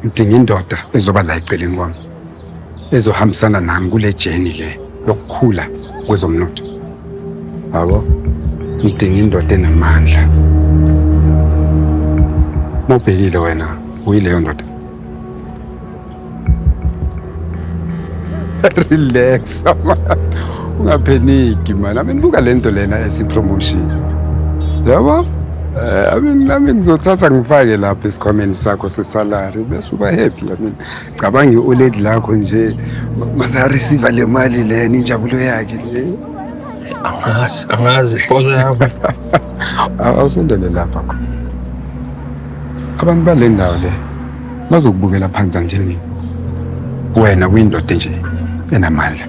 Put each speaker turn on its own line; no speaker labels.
ngidinga indoda ezoba la eceleni kwami, ezohambisana nami kule journey le yokukhula kwezomnotho. Yabo, ngidinga indoda enamandla. Mawubhekile wena, uyileyo ndoda. Relax, man. Ungapheniki, man. Buka lento lena esipromotion. Yabo? Ngizothatha ngifake lapha esikhwameni sakho sesalary bese uba happy. Cabanga i-oledi lakho nje masa-receive le mali lena injabulo yakhe nje.
Angazi phoza yakho.
Awusondele lapha khona. Abantu bale ndawo le bazokubukela phansi kanjani? Wena uyindoda nje enamandla.